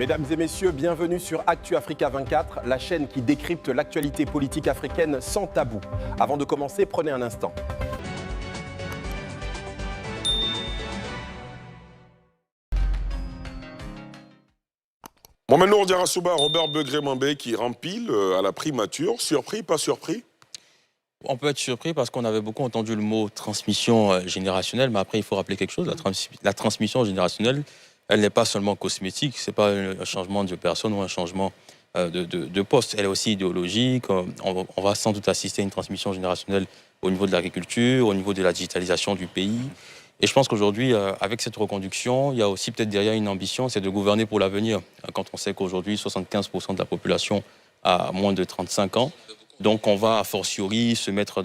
Mesdames et messieurs, bienvenue sur Actu Africa 24, la chaîne qui décrypte l'actualité politique africaine sans tabou. Avant de commencer, prenez un instant. Mohamed Nour Diarra-Souba, Robert Begré-Mambé qui rempile à la primature. Surpris, pas surpris? On peut être surpris parce qu'on avait beaucoup entendu le mot transmission générationnelle, mais après il faut rappeler quelque chose, la transmission générationnelle, elle n'est pas seulement cosmétique, ce n'est pas un changement de personne ou un changement de poste, elle est aussi idéologique. On va sans doute assister à une transmission générationnelle au niveau de l'agriculture, au niveau de la digitalisation du pays. Et je pense qu'aujourd'hui, avec cette reconduction, il y a aussi peut-être derrière une ambition, c'est de gouverner pour l'avenir. Quand on sait qu'aujourd'hui, 75% de la population a moins de 35 ans, donc on va a fortiori se mettre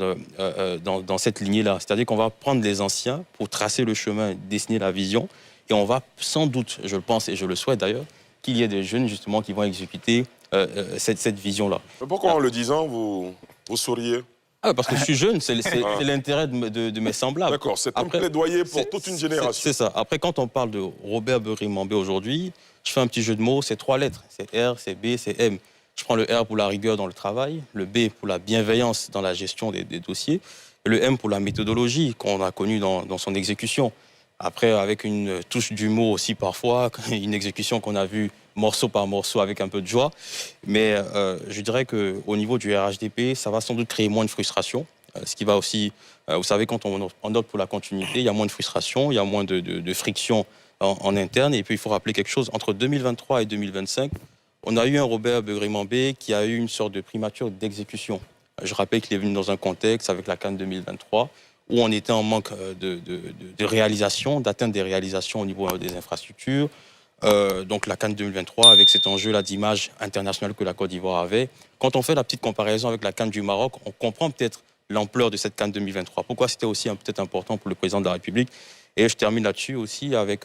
dans cette lignée-là. C'est-à-dire qu'on va prendre les anciens pour tracer le chemin, dessiner la vision, et on va sans doute, je le pense et je le souhaite d'ailleurs, qu'il y ait des jeunes justement qui vont exécuter cette vision-là. Mais pourquoi en le disant, vous souriez? Parce que je suis jeune, c'est l'intérêt de mes semblables. D'accord, c'est un plaidoyer pour toute une génération. C'est ça. Après, quand on parle de Robert Begré-Mambé aujourd'hui, je fais un petit jeu de mots, c'est 3 lettres. C'est R, c'est B, c'est M. Je prends le R pour la rigueur dans le travail, le B pour la bienveillance dans la gestion des dossiers, et le M pour la méthodologie qu'on a connue dans son exécution. Après, avec une touche d'humour aussi parfois, une exécution qu'on a vue morceau par morceau avec un peu de joie. Mais je dirais qu'au niveau du RHDP, ça va sans doute créer moins de frustration. Ce qui va aussi, vous savez, quand on opte pour la continuité, il y a moins de frustration, il y a moins de friction en interne. Et puis, il faut rappeler quelque chose, entre 2023 et 2025, on a eu un Robert Begré-Mambé qui a eu une sorte de primature d'exécution. Je rappelle qu'il est venu dans un contexte avec la CAN 2023, où on était en manque de réalisation, d'atteindre des réalisations au niveau des infrastructures. Donc la CAN 2023, avec cet enjeu-là d'image internationale que la Côte d'Ivoire avait. Quand on fait la petite comparaison avec la CAN du Maroc, on comprend peut-être l'ampleur de cette CAN 2023. Pourquoi c'était aussi peut-être important pour le président de la République. Et je termine là-dessus aussi avec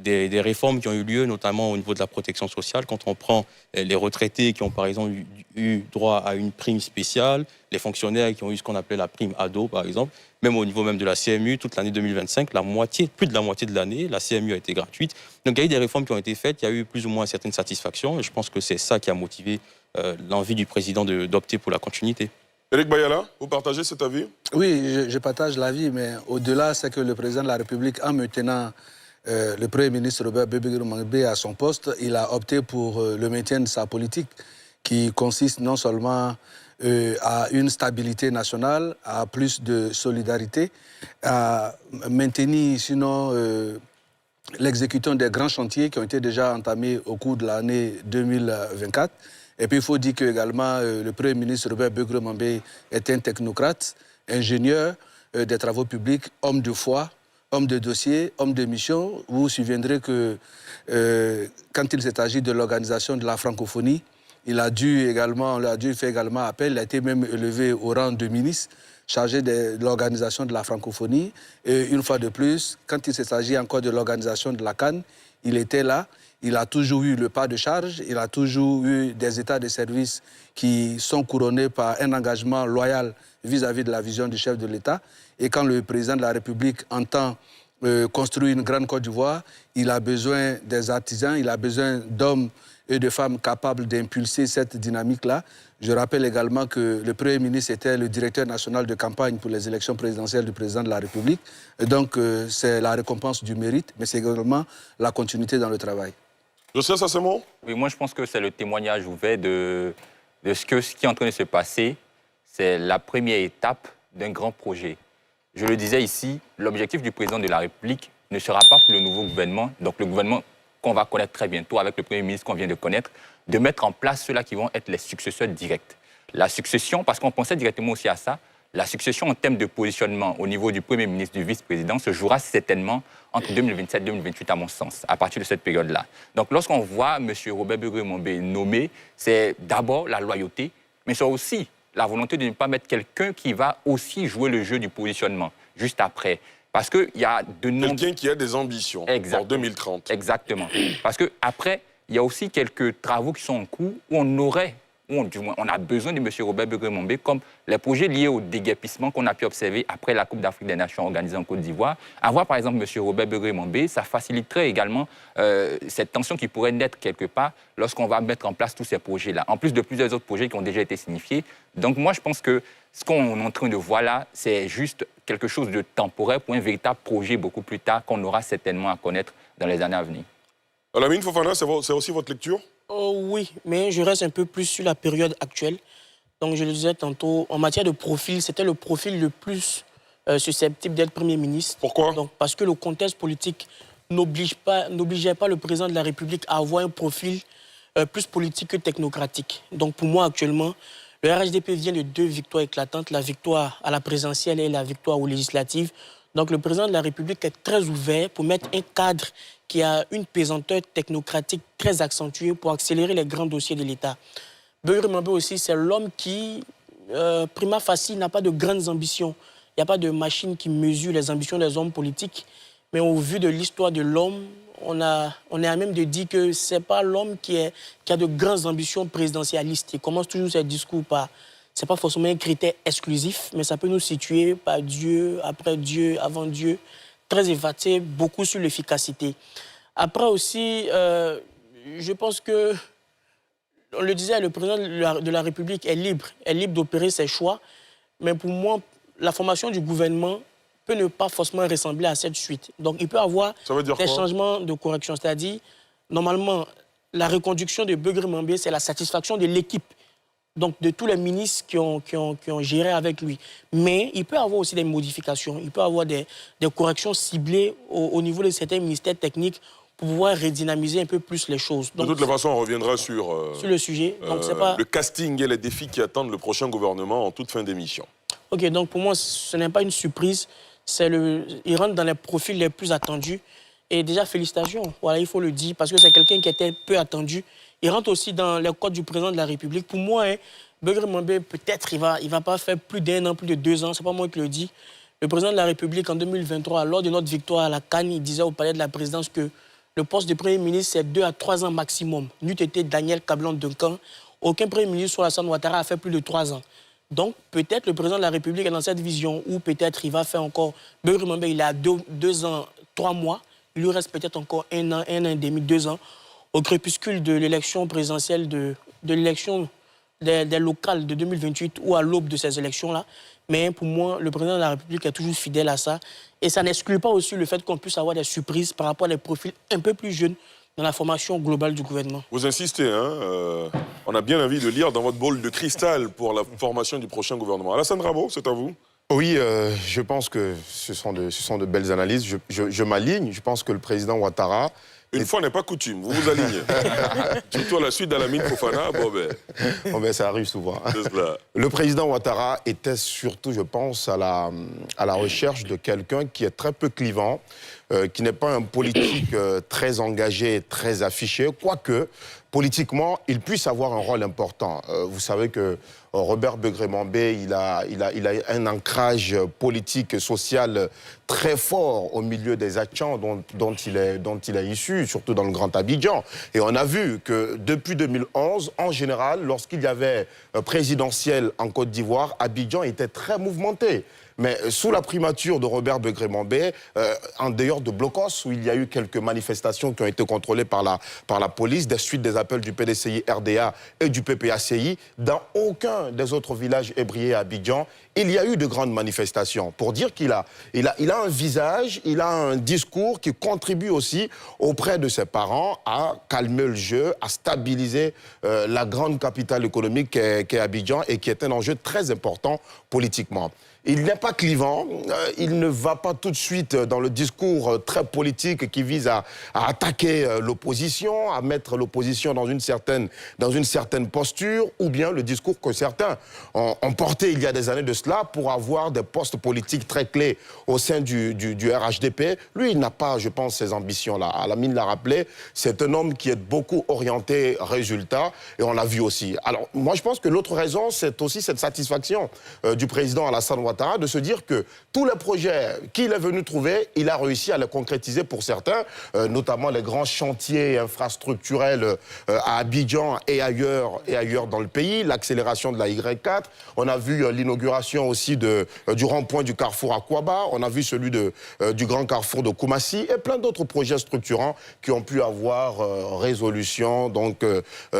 des réformes qui ont eu lieu, notamment au niveau de la protection sociale. Quand on prend les retraités qui ont par exemple eu droit à une prime spéciale, les fonctionnaires qui ont eu ce qu'on appelait la prime ado par exemple, même au niveau même de la CMU, toute l'année 2025, plus de la moitié de l'année, la CMU a été gratuite. Donc il y a eu des réformes qui ont été faites, il y a eu plus ou moins certaines satisfactions, et je pense que c'est ça qui a motivé l'envie du président d'opter pour la continuité. Éric Bayala, vous partagez cet avis? Oui, je partage l'avis, mais au-delà, c'est que le président de la République, en maintenant le Premier ministre Robert Begré-Mambé à son poste, il a opté pour le maintien de sa politique qui consiste non seulement à une stabilité nationale, à plus de solidarité, à maintenir sinon l'exécution des grands chantiers qui ont été déjà entamés au cours de l'année 2024. Et puis il faut dire qu'également le Premier ministre Robert Begré-Mambé est un technocrate, ingénieur des travaux publics, homme de foi, homme de dossier, homme de mission. Vous vous souviendrez que quand il s'est agi de l'organisation de la francophonie, on a dû faire également appel, il a été même élevé au rang de ministre chargé de l'organisation de la francophonie. Et une fois de plus, quand il s'agit encore de l'organisation de la CAN, il était là. Il a toujours eu le pas de charge, il a toujours eu des états de service qui sont couronnés par un engagement loyal vis-à-vis de la vision du chef de l'État. Et quand le président de la République entend construire une grande Côte d'Ivoire, il a besoin des artisans, il a besoin d'hommes et de femmes capables d'impulser cette dynamique-là. Je rappelle également que le Premier ministre était le directeur national de campagne pour les élections présidentielles du président de la République. Et donc, c'est la récompense du mérite, mais c'est également la continuité dans le travail. Je sais, ça c'est bon? Oui, moi je pense que c'est le témoignage ouvert de ce qui est en train de se passer. C'est la première étape d'un grand projet. Je le disais ici, l'objectif du président de la République ne sera pas pour le nouveau gouvernement, donc le gouvernement qu'on va connaître très bientôt avec le Premier ministre qu'on vient de connaître, de mettre en place ceux-là qui vont être les successeurs directs. La succession, parce qu'on pensait directement aussi à ça, la succession en termes de positionnement au niveau du Premier ministre, du vice-président, se jouera certainement entre 2027 et 2028, à mon sens, à partir de cette période-là. Donc, lorsqu'on voit M. Robert Begré-Mambé nommé, c'est d'abord la loyauté, mais c'est aussi la volonté de ne pas mettre quelqu'un qui va aussi jouer le jeu du positionnement, juste après. Parce qu'il y a de nombreux... Quelqu'un qui a des ambitions pour 2030. Exactement. Parce qu'après, il y a aussi quelques travaux qui sont en cours où on aurait ou du moins on a besoin de M. Robert Begré-Mambé, comme les projets liés au déguerpissement qu'on a pu observer après la Coupe d'Afrique des Nations organisée en Côte d'Ivoire. Avoir par exemple M. Robert Begré-Mambé, ça faciliterait également cette tension qui pourrait naître quelque part lorsqu'on va mettre en place tous ces projets-là, en plus de plusieurs autres projets qui ont déjà été signifiés. Donc moi je pense que ce qu'on est en train de voir là, c'est juste quelque chose de temporaire pour un véritable projet beaucoup plus tard qu'on aura certainement à connaître dans les années à venir. Lamine Fofana, c'est aussi votre lecture? Oui, mais je reste un peu plus sur la période actuelle. Donc je le disais tantôt, en matière de profil, c'était le profil le plus susceptible d'être Premier ministre. Pourquoi? Donc, parce que le contexte politique n'obligeait pas le président de la République à avoir un profil plus politique que technocratique. Donc pour moi actuellement, le RHDP vient de 2 victoires éclatantes, la victoire à la présidentielle et la victoire aux législatives. Donc le président de la République est très ouvert pour mettre un cadre qui a une pesanteur technocratique très accentuée pour accélérer les grands dossiers de l'État. Begré-Mambé aussi, c'est l'homme qui, prima facie, n'a pas de grandes ambitions. Il n'y a pas de machine qui mesure les ambitions des hommes politiques. Mais au vu de l'histoire de l'homme, on est à même de dire que ce n'est pas l'homme qui a de grandes ambitions présidentialistes. Il commence toujours ses discours par... Ce n'est pas forcément un critère exclusif, mais ça peut nous situer par Dieu, après Dieu, avant Dieu, très évaté, beaucoup sur l'efficacité. Après aussi, je pense que, on le disait, le président de la République est libre d'opérer ses choix, mais pour moi, la formation du gouvernement peut ne pas forcément ressembler à cette suite. Donc il peut y avoir des changements de correction, c'est-à-dire, normalement, la reconduction de Begré-Mambé, c'est la satisfaction de l'équipe, donc de tous les ministres qui ont géré avec lui. Mais il peut y avoir aussi des modifications, il peut y avoir des corrections ciblées au niveau de certains ministères techniques pour pouvoir redynamiser un peu plus les choses. Donc, de toutes les façons, on reviendra sur le sujet. Donc, c'est pas... le casting et les défis qui attendent le prochain gouvernement en toute fin d'émission. Ok, donc pour moi, ce n'est pas une surprise. Il rentre dans les profils les plus attendus. Et déjà, félicitations, voilà, il faut le dire, parce que c'est quelqu'un qui était peu attendu. Il rentre aussi dans les codes du président de la République. Pour moi, Begré-Mambé, peut-être, il va pas faire plus d'1 an, plus de 2 ans. Ce n'est pas moi qui le dis. Le président de la République, en 2023, lors de notre victoire à la CAN, il disait au palais de la présidence que le poste de Premier ministre, c'est 2 à 3 ans maximum. N'eût été Daniel Kablan-Duncan. Aucun Premier ministre sur Alassane Ouattara a fait plus de 3 ans. Donc, peut-être le président de la République est dans cette vision où peut-être il va faire encore... Begré-Mambé, il a 2 ans, 3 mois. Il lui reste peut-être encore 1 an et demi, 2 ans. Au crépuscule de l'élection présidentielle, de l'élection des locales de 2028 ou à l'aube de ces élections-là. Mais pour moi, le président de la République est toujours fidèle à ça. Et ça n'exclut pas aussi le fait qu'on puisse avoir des surprises par rapport à des profils un peu plus jeunes dans la formation globale du gouvernement. Vous insistez, hein, on a bien envie de lire dans votre bol de cristal pour la formation du prochain gouvernement. Alassane Rabo, c'est à vous. Oui, je pense que ce sont de belles analyses. Je m'aligne. Je pense que le président Ouattara... Une fois n'est pas coutume, vous vous alignez. Surtout à la suite d'Lamine Fofana, bon ben ça arrive souvent. Le président Ouattara était surtout, je pense, à la recherche de quelqu'un qui est très peu clivant, qui n'est pas un politique très engagé, très affiché, quoique, politiquement, il puisse avoir un rôle important. Vous savez que Robert Begré-Mambé, il a un ancrage politique et social très fort au milieu des actions dont il est issu, surtout dans le Grand Abidjan. Et on a vu que depuis 2011, en général, lorsqu'il y avait présidentiel en Côte d'Ivoire, Abidjan était très mouvementé. Mais sous la primature de Robert Begré-Mambé, en dehors de Blocos, où il y a eu quelques manifestations qui ont été contrôlées par la police, des suites des appels du PDCI RDA et du PPACI, dans aucun des autres villages ébriés à Abidjan, il y a eu de grandes manifestations. Pour dire qu'il a un visage, il a un discours qui contribue aussi auprès de ses parents à calmer le jeu, à stabiliser la grande capitale économique qu'est Abidjan et qui est un enjeu très important politiquement. Il n'est pas clivant, il ne va pas tout de suite dans le discours très politique qui vise à attaquer l'opposition, à mettre l'opposition dans une certaine posture, ou bien le discours que certains ont porté il y a des années de cela pour avoir des postes politiques très clés au sein du RHDP. Lui, il n'a pas, je pense, ces ambitions-là. Alamine l'a rappelé, c'est un homme qui est beaucoup orienté résultat, et on l'a vu aussi. Alors, moi, je pense que l'autre raison, c'est aussi cette satisfaction du président Alassane Ouattara de se dire que tous les projets qu'il est venu trouver, il a réussi à les concrétiser pour certains, notamment les grands chantiers infrastructurels à Abidjan et ailleurs dans le pays, l'accélération de la Y4. On a vu l'inauguration aussi du rond-point du carrefour à Kouaba. On a vu celui du grand carrefour de Koumassi et plein d'autres projets structurants qui ont pu avoir résolution, donc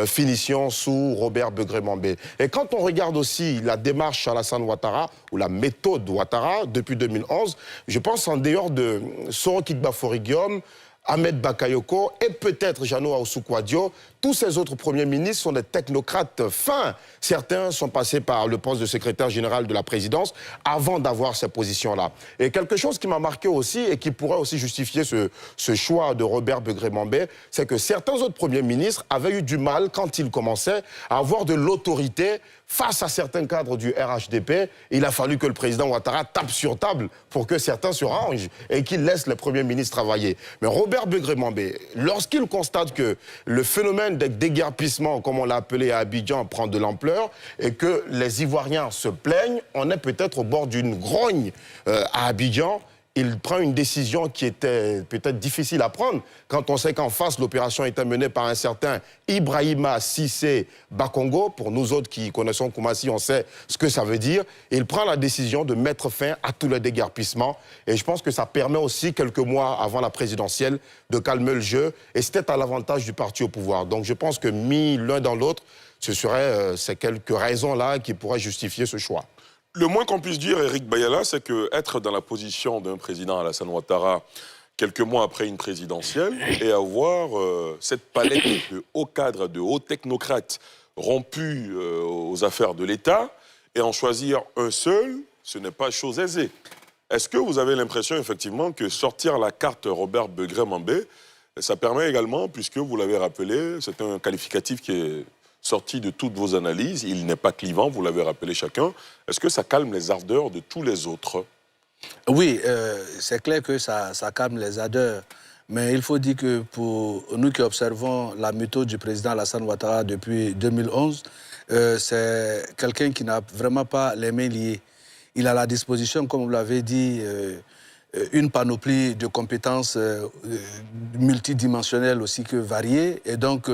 finition sous Robert Begré-Mambé. Et quand on regarde aussi la démarche Alassane Ouattara, ou la méthode Ouattara, depuis 2011, je pense en dehors de Soro Kigba-Fori Guillaume, Ahmed Bakayoko et peut-être Jeannot Ahoussou-Kouadio, tous ces autres premiers ministres sont des technocrates fins. Certains sont passés par le poste de secrétaire général de la présidence avant d'avoir ces positions-là. Et quelque chose qui m'a marqué aussi et qui pourrait aussi justifier ce choix de Robert Begré-Mambé, c'est que certains autres premiers ministres avaient eu du mal, quand ils commençaient, à avoir de l'autorité face à certains cadres du RHDP. Il a fallu que le président Ouattara tape sur table pour que certains se rangent et qu'il laisse les premiers ministres travailler. Mais Robert Begré-Mambé, lorsqu'il constate que le phénomène de déguerpissement, comme on l'a appelé à Abidjan, prend de l'ampleur et que les Ivoiriens se plaignent, on est peut-être au bord d'une grogne à Abidjan. Il prend une décision qui était peut-être difficile à prendre quand on sait qu'en face, l'opération était menée par un certain Ibrahima Cissé Bakongo. Pour nous autres qui connaissons Koumassi, on sait ce que ça veut dire. Il prend la décision de mettre fin à tous les déguerpissements. Et je pense que ça permet aussi, quelques mois avant la présidentielle, de calmer le jeu. Et c'était à l'avantage du parti au pouvoir. Donc je pense que mis l'un dans l'autre, ce serait ces quelques raisons-là qui pourraient justifier ce choix. Le moins qu'on puisse dire, Eric Bayala, c'est qu'être dans la position d'un président Alassane Ouattara quelques mois après une présidentielle et avoir cette palette de hauts cadres, de hauts technocrates rompus aux affaires de l'État et en choisir un seul, ce n'est pas chose aisée. Est-ce que vous avez l'impression effectivement que sortir la carte Robert Begré-Mambé, ça permet également, puisque vous l'avez rappelé, c'est un qualificatif qui est sorti de toutes vos analyses, il n'est pas clivant, vous l'avez rappelé chacun. Est-ce que ça calme les ardeurs de tous les autres? Oui, c'est clair que ça calme les ardeurs. Mais il faut dire que pour nous qui observons la méthode du président Alassane Ouattara depuis 2011, c'est quelqu'un qui n'a vraiment pas les mains liées. Il a à la disposition, comme vous l'avez dit, une panoplie de compétences multidimensionnelles aussi que variées. Et donc,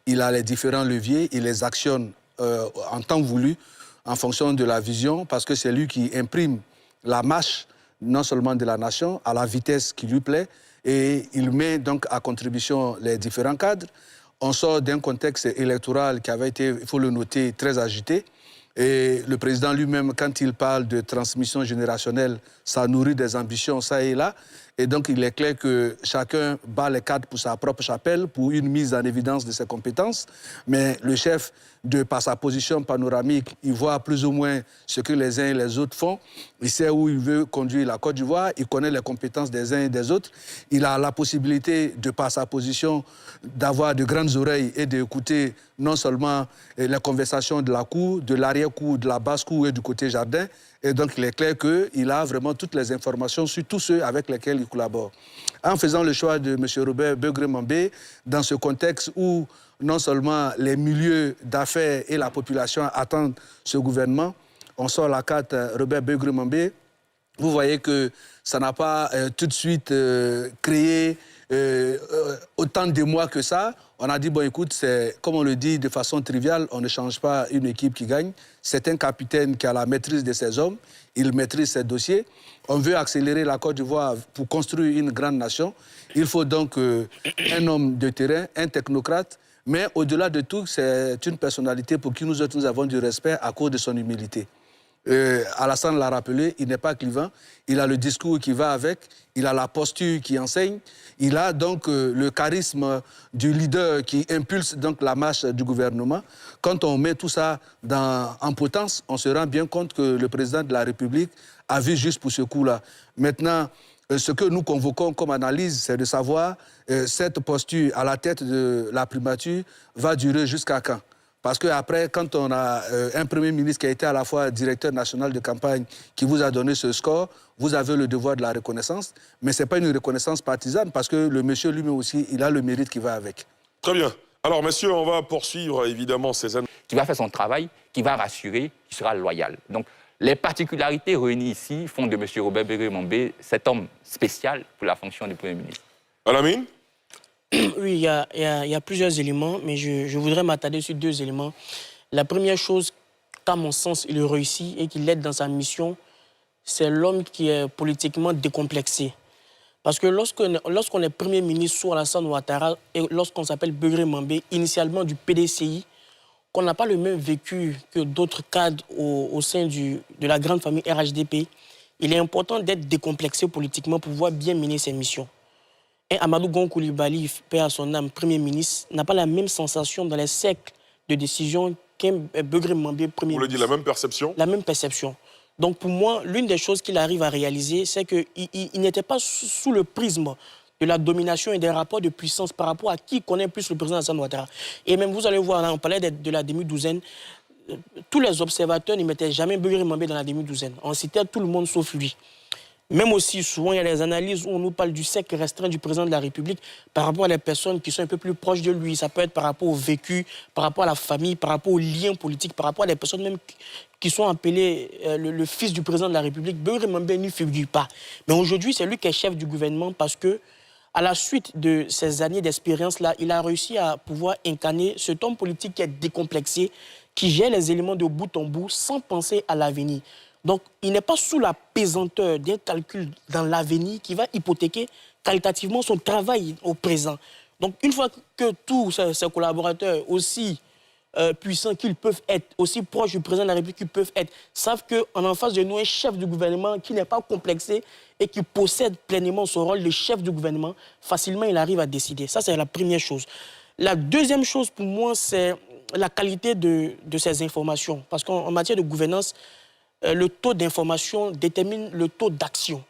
il a les différents leviers, il les actionne en temps voulu, en fonction de la vision, parce que c'est lui qui imprime la marche, non seulement de la nation, à la vitesse qui lui plaît, et il met donc à contribution les différents cadres. On sort d'un contexte électoral qui avait été, il faut le noter, très agité. Et le président lui-même, quand il parle de transmission générationnelle, ça nourrit des ambitions, ça et là. Et donc, il est clair que chacun bat les cadres pour sa propre chapelle, pour une mise en évidence de ses compétences. Mais le chef, par sa position panoramique, il voit plus ou moins ce que les uns et les autres font. Il sait où il veut conduire la Côte d'Ivoire. Il connaît les compétences des uns et des autres. Il a la possibilité, par sa position, d'avoir de grandes oreilles et d'écouter non seulement les conversations de la cour, de l'arrière-cour, de la basse-cour et du côté jardin. Et donc, il est clair qu'il a vraiment toutes les informations sur tous ceux avec lesquels il collabore. En faisant le choix de M. Robert Begré-Mambé, dans ce contexte où non seulement les milieux d'affaires et la population attendent ce gouvernement, on sort la carte Robert Begré-Mambé. Vous voyez que ça n'a pas tout de suite créé autant d'émoi que ça. On a dit, bon, écoute, comme on le dit de façon triviale, on ne change pas une équipe qui gagne. C'est un capitaine qui a la maîtrise de ses hommes. Il maîtrise ses dossiers. On veut accélérer la Côte d'Ivoire pour construire une grande nation. Il faut donc un homme de terrain, un technocrate. Mais au-delà de tout, c'est une personnalité pour qui nous autres, nous avons du respect à cause de son humilité. Alassane l'a rappelé, il n'est pas clivant, il a le discours qui va avec, il a la posture qui enseigne, il a donc le charisme du leader qui impulse donc la marche du gouvernement. Quand on met tout ça en potence, on se rend bien compte que le président de la République a vu juste pour ce coup-là. Maintenant, ce que nous convoquons comme analyse, c'est de savoir cette posture à la tête de la primature va durer jusqu'à quand. Parce qu'après, quand on a un Premier ministre qui a été à la fois directeur national de campagne, qui vous a donné ce score, vous avez le devoir de la reconnaissance. Mais ce n'est pas une reconnaissance partisane, parce que le monsieur lui-même aussi, il a le mérite qui va avec. Très bien. Alors, messieurs, on va poursuivre évidemment ces années. Qui va faire son travail, qui va rassurer, qui sera loyal. Donc, les particularités réunies ici font de M. Robert Begré-Mambé cet homme spécial pour la fonction de Premier ministre. Alamine? Oui, il y a plusieurs éléments, mais je voudrais m'attarder sur 2 éléments. La première chose, qu'à mon sens, il réussit et qu'il aide dans sa mission, c'est l'homme qui est politiquement décomplexé. Parce que lorsqu'on est Premier ministre sous Alassane Ouattara et lorsqu'on s'appelle Begré-Mambé, initialement du PDCI, qu'on n'a pas le même vécu que d'autres cadres au sein de la grande famille RHDP, il est important d'être décomplexé politiquement pour pouvoir bien mener ses missions. Et Amadou Gon Coulibaly, paix à son âme, Premier ministre, n'a pas la même sensation dans les cercles de décision qu'un Begré-Mambé, Premier ministre. Vous le dites, la même perception? La même perception. Donc pour moi, l'une des choses qu'il arrive à réaliser, c'est qu'il n'était pas sous le prisme de la domination et des rapports de puissance par rapport à qui connaît plus le président Alassane Ouattara. Et même, vous allez voir, là, on parlait de la demi-douzaine, tous les observateurs ne mettaient jamais Begré-Mambé dans la demi-douzaine. On citait tout le monde sauf lui. Même aussi, souvent, il y a des analyses où on nous parle du cercle restreint du président de la République par rapport à des personnes qui sont un peu plus proches de lui. Ça peut être par rapport au vécu, par rapport à la famille, par rapport aux liens politiques, par rapport à des personnes même qui sont appelées le fils du président de la République. Begré-Mambé n'y figure pas. Mais aujourd'hui, c'est lui qui est chef du gouvernement parce que, à la suite de ces années d'expérience-là, il a réussi à pouvoir incarner cet homme politique qui est décomplexé, qui gère les éléments de bout en bout sans penser à l'avenir. Donc, il n'est pas sous la pesanteur d'un calcul dans l'avenir qui va hypothéquer qualitativement son travail au présent. Donc, une fois que tous ses collaborateurs, aussi puissants qu'ils peuvent être, aussi proches du président de la République qu'ils peuvent être, savent qu'en en face de nous, un chef du gouvernement qui n'est pas complexé et qui possède pleinement son rôle de chef du gouvernement, facilement, il arrive à décider. Ça, c'est la première chose. La deuxième chose, pour moi, c'est la qualité de ces informations. Parce qu'en matière de gouvernance, le taux d'information détermine le taux d'action.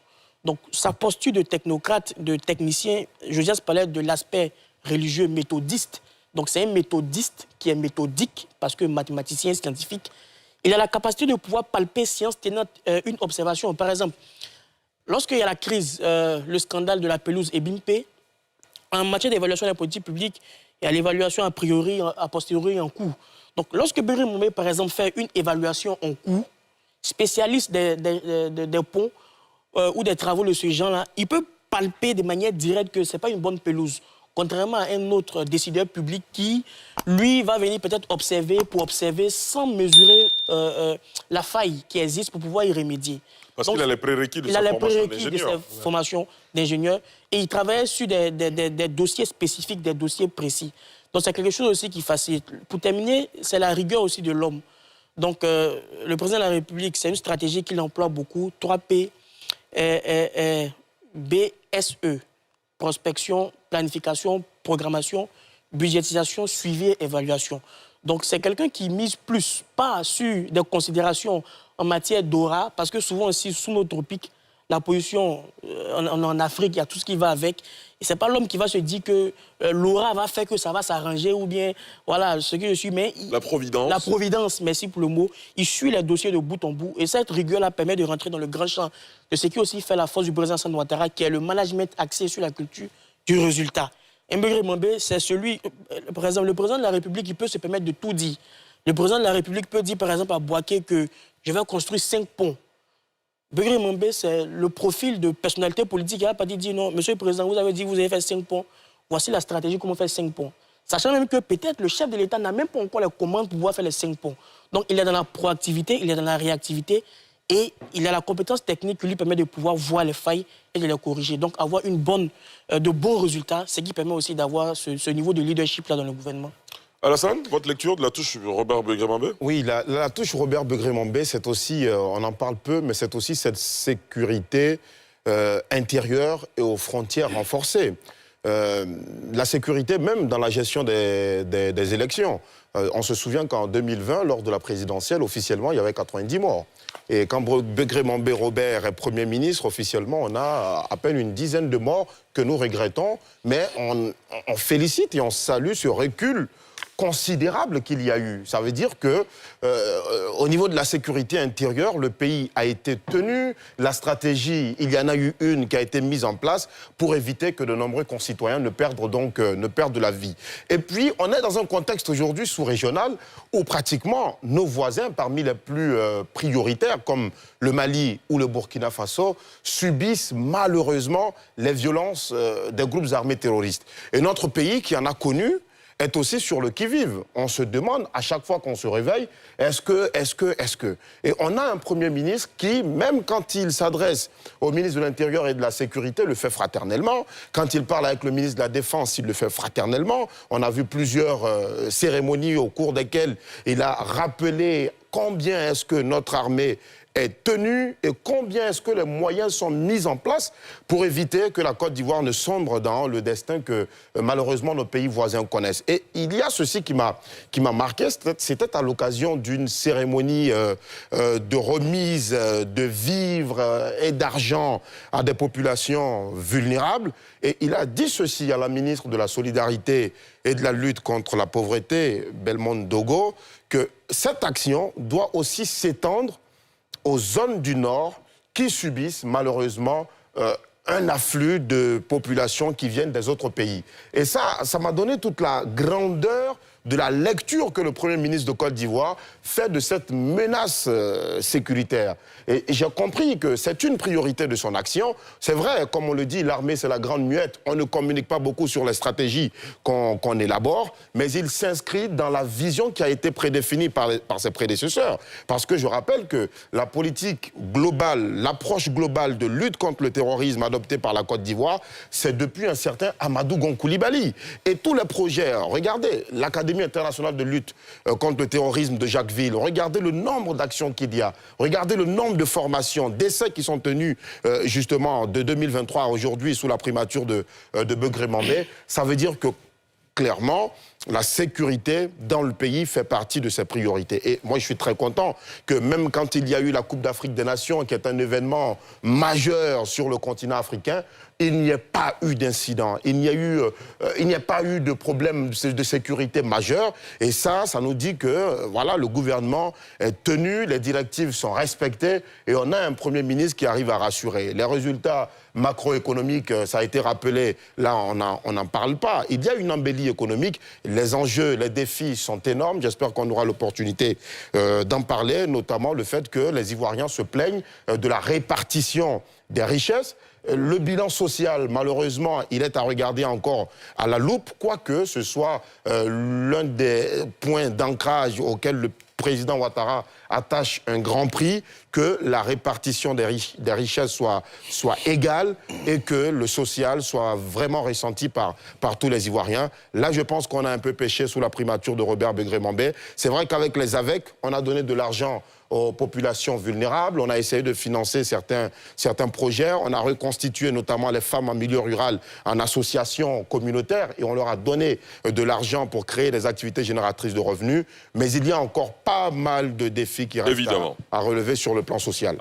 Donc, sa posture de technocrate, de technicien, Josias parlait de l'aspect religieux méthodiste. Donc, c'est un méthodiste qui est méthodique, parce que mathématicien, scientifique. Il a la capacité de pouvoir palper science tenant une observation. Par exemple, lorsqu'il y a la crise, le scandale de la pelouse Ebimpe, en matière d'évaluation des politiques publiques, il y a l'évaluation a priori, a posteriori en cours. Donc, lorsque Begré-Mambé, par exemple, fait une évaluation en cours, spécialiste des ponts ou des travaux de ce genre-là, il peut palper de manière directe que ce n'est pas une bonne pelouse. Contrairement à un autre décideur public qui, lui, va venir peut-être observer pour observer sans mesurer la faille qui existe pour pouvoir y remédier. Parce qu'il a les prérequis de sa formation d'ingénieur. Et il travaille sur des dossiers spécifiques, des dossiers précis. Donc c'est quelque chose aussi qui facilite. Pour terminer, c'est la rigueur aussi de l'homme. Donc le président de la République, c'est une stratégie qu'il emploie beaucoup. 3P, BSE. Prospection, planification, programmation, budgétisation, suivi et évaluation. Donc, c'est quelqu'un qui mise plus, pas sur des considérations en matière d'aura, parce que souvent aussi, sous nos tropiques, la pollution en Afrique, il y a tout ce qui va avec. Et ce n'est pas l'homme qui va se dire que l'aura va faire que ça va s'arranger ou bien, voilà, ce que je suis. Mais la providence. La providence, merci pour le mot. Il suit les dossiers de bout en bout. Et cette rigueur-là permet de rentrer dans le grand champ de ce qui aussi fait la force du président Alassane Ouattara, qui est le management axé sur la culture du résultat. Begré-Mambé, c'est celui, par exemple, le président de la République, il peut se permettre de tout dire. Le président de la République peut dire, par exemple, à Boaké que je vais construire 5 ponts. Begré-Mambé, c'est le profil de personnalité politique. Il n'a pas dit non, monsieur le président, vous avez dit que vous avez fait 5 ponts. Voici la stratégie, comment faire 5 ponts. Sachant même que peut-être le chef de l'État n'a même pas encore les commandes pour pouvoir faire les 5 ponts. Donc il est dans la proactivité, il est dans la réactivité et il a la compétence technique qui lui permet de pouvoir voir les failles et de les corriger. Donc avoir de bons résultats, ce qui permet aussi d'avoir ce niveau de leadership là dans le gouvernement. Alassane, votre lecture de la touche Robert Begré-Mambé? Oui, la touche Robert Begré-Mambé, c'est aussi, on en parle peu, mais c'est aussi cette sécurité intérieure et aux frontières renforcées. La sécurité, même dans la gestion des élections. On se souvient qu'en 2020, lors de la présidentielle, officiellement, il y avait 90 morts. Et quand Begré-Mambé Robert est Premier ministre, officiellement, on a à peine une dizaine de morts que nous regrettons, mais on félicite et on salue ce recul considérable qu'il y a eu. Ça veut dire que, au niveau de la sécurité intérieure, le pays a été tenu. La stratégie, il y en a eu une qui a été mise en place pour éviter que de nombreux concitoyens ne perdent la vie. Et puis, on est dans un contexte aujourd'hui sous-régional où pratiquement nos voisins, parmi les plus prioritaires, comme le Mali ou le Burkina Faso, subissent malheureusement les violences des groupes armés terroristes. Et notre pays, qui en a connu, est aussi sur le qui-vive. On se demande à chaque fois qu'on se réveille, est-ce que... Et on a un Premier ministre qui, même quand il s'adresse au ministre de l'Intérieur et de la Sécurité, le fait fraternellement. Quand il parle avec le ministre de la Défense, il le fait fraternellement. On a vu plusieurs cérémonies au cours desquelles il a rappelé combien est-ce que notre armée est tenue et combien est-ce que les moyens sont mis en place pour éviter que la Côte d'Ivoire ne sombre dans le destin que malheureusement nos pays voisins connaissent. Et il y a ceci qui m'a marqué, c'était à l'occasion d'une cérémonie de remise de vivres et d'argent à des populations vulnérables. Et il a dit ceci à la ministre de la Solidarité et de la lutte contre la pauvreté, Belmondo Dogo, que cette action doit aussi s'étendre aux zones du Nord qui subissent malheureusement un afflux de populations qui viennent des autres pays. Et ça m'a donné toute la grandeur de la lecture que le Premier ministre de Côte d'Ivoire fait de cette menace sécuritaire. Et j'ai compris que c'est une priorité de son action. C'est vrai, comme on le dit, l'armée c'est la grande muette. On ne communique pas beaucoup sur les stratégies qu'on élabore, mais il s'inscrit dans la vision qui a été prédéfinie par ses prédécesseurs. Parce que je rappelle que la politique globale, l'approche globale de lutte contre le terrorisme adoptée par la Côte d'Ivoire, c'est depuis un certain Amadou Gon Coulibaly. Et tous les projets, regardez, l'Académie internationale de lutte contre le terrorisme de Jacquesville, regardez le nombre d'actions qu'il y a, regardez le nombre de formations, d'essais qui sont tenus justement de 2023 à aujourd'hui sous la primature de Begré-Mambé. Ça veut dire que clairement, la sécurité dans le pays fait partie de ses priorités. Et moi, je suis très content que même quand il y a eu la Coupe d'Afrique des Nations, qui est un événement majeur sur le continent africain, il n'y a pas eu d'incident, il n'y a pas eu de problème de sécurité majeur. Et ça nous dit que voilà, le gouvernement est tenu, les directives sont respectées et on a un Premier ministre qui arrive à rassurer. Les résultats macroéconomiques, ça a été rappelé, là on n'en parle pas. Il y a une embellie économique, les enjeux, les défis sont énormes. J'espère qu'on aura l'opportunité d'en parler, notamment le fait que les Ivoiriens se plaignent de la répartition des richesses. Le bilan social, malheureusement, il est à regarder encore à la loupe, quoique ce soit l'un des points d'ancrage auquel le président Ouattara attache un grand prix, que la répartition des richesses soit égale et que le social soit vraiment ressenti par tous les Ivoiriens. Là, je pense qu'on a un peu péché sous la primature de Robert Begré-Mambé. C'est vrai qu'avec les AVEC, on a donné de l'argent aux populations vulnérables. On a essayé de financer certains projets. On a reconstitué notamment les femmes en milieu rural en associations communautaires et on leur a donné de l'argent pour créer des activités génératrices de revenus. Mais il y a encore pas mal de défis qui restent à relever sur le plan social.